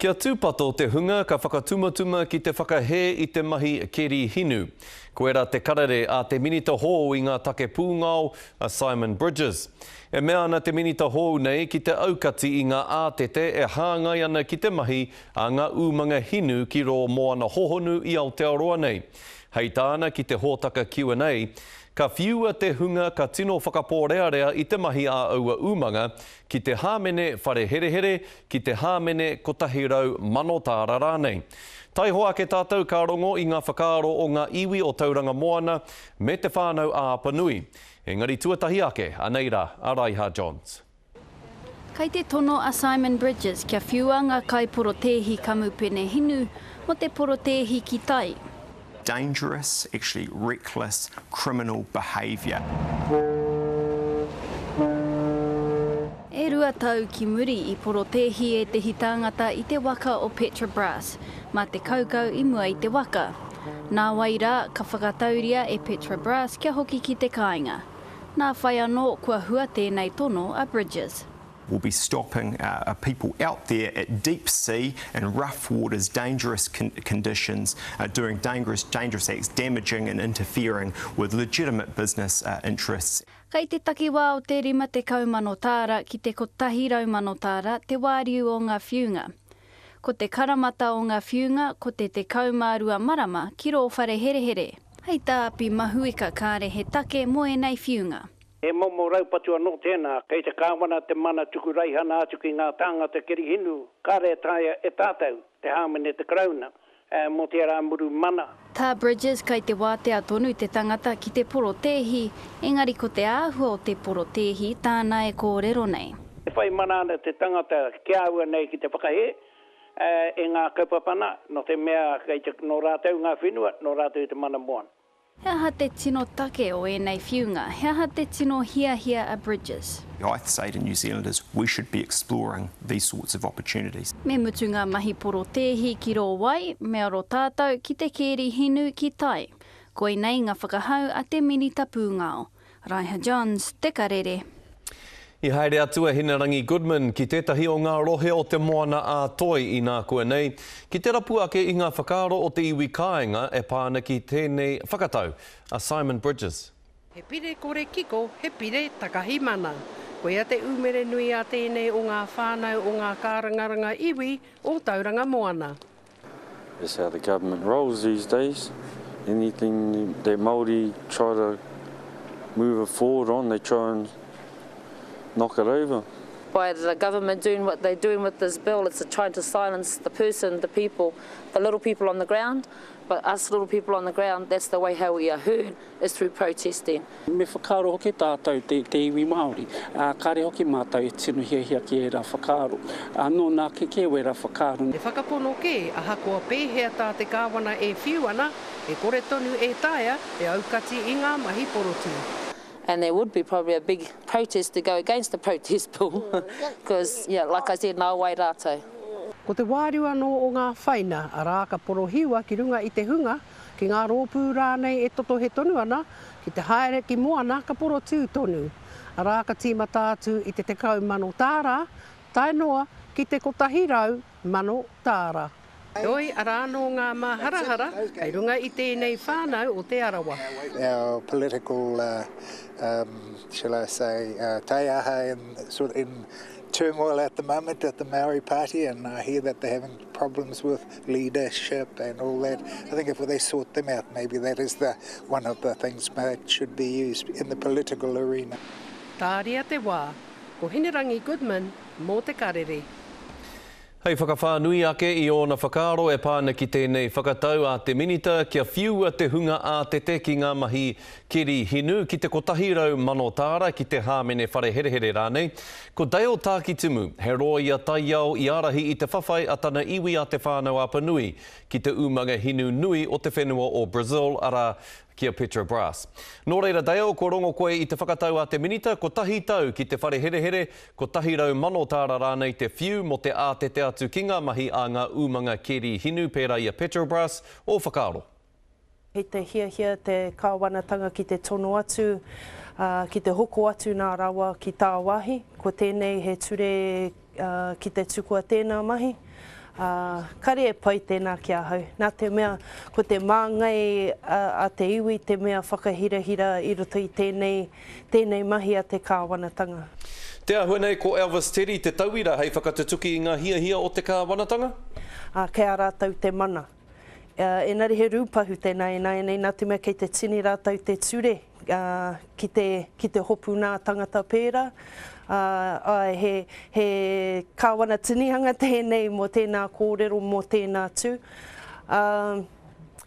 Kia tūpato te hunga ka whakatumatuma ki te whakahe i te mahi keri hinu. Koera te karere a te minita hou i ngā take pūngao a Simon Bridges. E mea ana te minita hou nei ki te aukati i ngā ātete e hāngai ana ki te mahi a ngā umanga hinu ki ro moana hohonu i Aotearoa nei. Hei tāna ki te hōtaka Q&A, ka whiua te hunga ka tino whakapōrearea i te mahi a aua umanga ki te hāmene whare here, ki te hāmene kotahirau manotāra rānei. Tai hoa ke tātou ka rongo i ngā whakaaro o ngā iwi o Tauranga Moana me te whānau a Apanui. Engari tuatahi ake, aneira, a Raiha Johns. Kei te tono a Simon Bridges kia whiua ngā kai porotehi kamupene hinu mo te porotehi ki tai. Dangerous, actually reckless, criminal behaviour. E rua tau ki muri i porotehi e te hitangata i te waka o Petrobras, ma te kaukau i mua i te waka. Nā wai rā, ka whakatauria e Petrobras kia hoki ki te kāinga. Nā whai anō kua hua tēnei tono a Bridges. We'll be stopping people out there at deep sea and rough waters, dangerous conditions, doing dangerous acts, damaging and interfering with legitimate business interests. Kei te takiwā o te rima te kaumanotāra ki te kotahirau manotāra te wāriu o ngā whiunga. Ko te karamata o ngā whiunga, ko te kaumārua marama ki ro whare here. Hei tā api mahuika kāre he take mo e nei whiunga. E momo raupatu anō tēnā, kei te kāwana te mana tuku raihana atu ki ngā tāngata keri hinu, kāre tāia e tātou, te hāmene te krauna, mo te rāmuru mana. Tā Bridges kei te wātea tonu te tangata ki te porotehi, engari ko te āhua o te porotehi, tāna e kōrero nei. E whai mana ana te tangata kia aua nei ki te whakahe, e ngā kaupapana, no te mea kei te no rātou ngā whenua, no rātou te mana moana. He aha te tino take o e nei whiunga, he aha te tino hia a Bridges. I say to New Zealanders, we should be exploring these sorts of opportunities. Me mutu ngā mahi porotehi ki ro wai, mea ro tātou ki te keri hinu ki tai. Koe nei ngā whakahau a te minita pūngao. Raiha Johns, Te Karere. I haere atua Hinarangi Goodman ki tētahi o ngā rohe o te moana a toi i nā kua nei. Ki te rapu ake i ngā whakaaro o te iwi kāinga e pāna ki tēnei whakatau a Simon Bridges. He pire kore kiko, he pire takahimana. Koe a te umere nui a tēnei o ngā whānau o ngā kārangaranga iwi o Tauranga Moana. That's how the government rolls these days. Anything that Māori try to move it forward on, they try and knock it over. By the government doing what they're doing with this bill, it's trying to silence the person, the people, the little people on the ground. But us little people on the ground, that's the way how we are heard, is through protesting. Me whakaaro hoki tātou te iwi Māori. Kare hoki mātou e tino hia ki e rā whakaaro. Nō nā ke we rā whakaaro. E whakapono ke, aha kua pēhea tā te kāwana e whiuana, e kore tonu e tāia, e aukati i ngā mahi porotu. And there would be probably a big protest to go against the protest bill. Because, yeah, like I said, nā wai rātou. Ko te wāriu anō o ngā whaina, a rā ka porohiwa ki runga i te hunga, ki ngā rōpū rānei e toto he tonu ana, ki te haere ki moana ka poro tū tonu. A rā ka tīmata atu i te tekau mano tāra, tai noa ki te kotahirau mano tāra. Oi, a rā no ngā maharahara, kei runga i tēnei whānau o te arawa. Our political, shall I say, taiaha in turmoil at the moment at the Maori Party, and I hear that they're having problems with leadership and all that. I think if they sort them out, maybe that is one of the things that should be used in the political arena. Tāria te wā, ko Hinarangi Goodman, mō Te Karere. Hei whakawhānui ake i ōna whakaaro e pāna ki tēnei whakatau a te minita kia whiua te hunga a te ki ngā mahi keri hinu ki te kotahirau manotāra ki te hāmene whare here rānei. Ko Dale Tākitumu, he roa ia tai au i arahi i te whawhai a tana iwi a te whānau Apanui ki te umanga hinu nui o te whenua o Brazil ara kia Petrobras. Nō reira Dale, ko rongo koe i te whakatau a te minita, ko tahi tau ki te whare here, ko tahi rau manotāra rānei te whiu mo te ātete atu ki ngā mahi a ngā umanga keri hinu pērā i a Petrobras o whakaaro. Hei te hia te kāwanatanga ki te tono atu, ki te hoko atu nā rawa ki tā wahi, ko tēnei he ture ki te tukua tēnā mahi. Kare e pai tēnā kia hau. Nā te mea, ko te māngai a te iwi, te mea whakahirahira i roto i tēnei mahi a te kāwanatanga. Te ahua nei ko Elvis Terry, te tauira, hei whakatutuki i ngā hia o te kāwanatanga? Kei a rātau te mana. Engari he rūpahu tēnā nei, nā te mea kei te tini rātau te ture, ki te hopu nā tangata pērā. He kāwana tinihanga tēnei mō tēnā kōrero mō tēnā tū.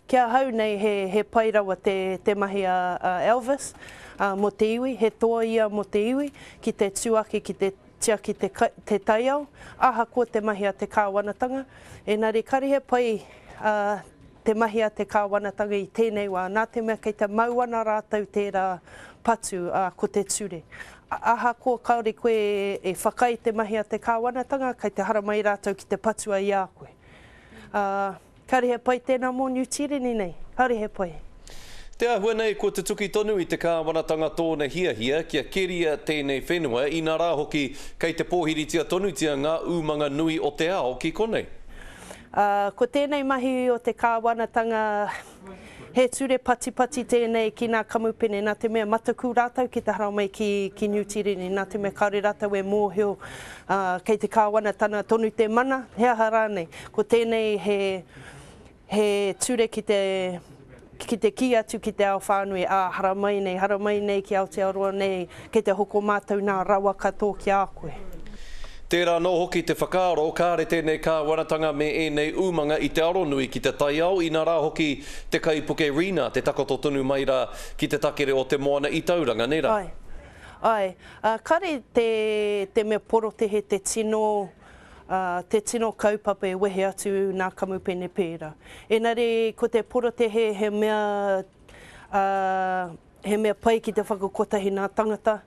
Kia hau nei he pai rawa te mahi a Elvis mō te iwi, he toa ia mō te iwi, ki te tuaki, ki te tia ki te taiao, aha ko te mahi a te kāwanatanga. Engari kari he pai te mahi a te kāwanatanga i tēnei wā, nā te mea kei te mauana rātau tērā patu ko te ture. Aha ko kaore koe e whakai te mahi a te kāwanatanga, kei te haramai rātau ki te patua i a koe. Kari he pai tēnā mō New Tireni nei, kari he pai. Te ahua nei ko te tuki tonu i te kāwanatanga tōna hia, kia keria tēnei whenua, i nā rā hoki kei te pōhiritia tonutia ngā umanga nui o te ao ki konei. Ko tēnei mahi o te kāwanatanga, he ture pati tēnei ki ngā kamupene, nā te mea mataku rātau ki te haramai ki New Tireni, nā te mea kaore rātau e mōheo kei te kāwanatanga tonu te mana, he aha rānei. Ko tēnei he ture ki te ki atu ki te ao whānui, haramai nei ki Aotearoa nei, kei te hoko mātou nā rawa katoa ki a koe. Tērā no hoki te whakaaro, kāre tēnei kāwanatanga me nei umanga i te aronui ki te taiao, i nā rā hoki te kaipuke Rina, te takoto tonu mai rā ki te takere o te moana i tauranga, nei rā? Ai. Kare te mea porotehe te tino kaupapa e wehe atu nā kamupene pērā. Engari, ko te porotehe he mea pai ki te whakakotahi nā tangata,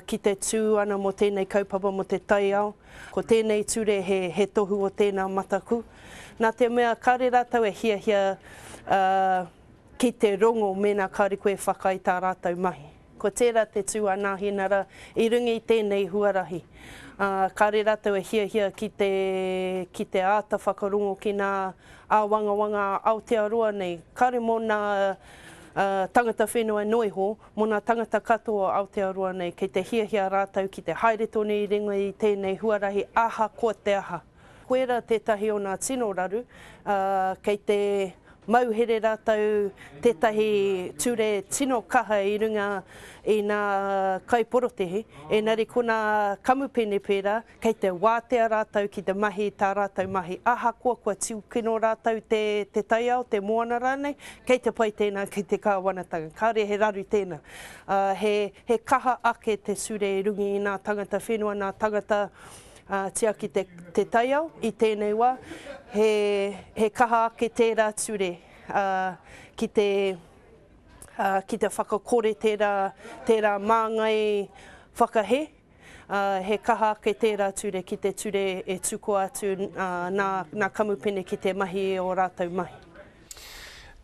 ki te tū ana mo tēnei kaupapa mo te taiao. Ko tēnei ture he tohu o tēnā mataku. Nā te mea kāre rātau e hia ki te rongo me nā kāre koe whakai tā rātau mahi. Ko tērā te tū anā hinara i rungi i tēnei huarahi. Kāre rātau e hia ki te āta whakarongo ki nā āwangawanga Aotearoa nei. Kāre mō nā tangata whenua noiho, mō nā tangata katoa Aotearoa nei, kei te hia rātau, ki te haere tonu i ringa i tēnei huarahi, aha ko te aha. Koera tētahi o nā tino raru, kei te mauhere rātau tētahi ture tino kaha i runga i nā kaiporotehe, engari ko nā kamupene pērā, kei te wātea rātau ki te mahi tā rātau mahi. Aha kua tiu kino rātau te taiao, te moana rānei, kei te pai tēnā ki te kāwanatanga. Kāre he raru tēnā. He kaha ake te sure i rungi i nā tangata whenua, nā tangata tia ki te taiao i tēnei wā, he kaha ake tērā ture ki te whakakore tērā māngai whakahe, he kaha ake tērā ture ki te ture e tuko atu nā kamupene ki te mahi o rātau mahi.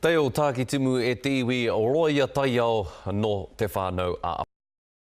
Teo tāki tumu e te iwi o roia taiao no te whānau a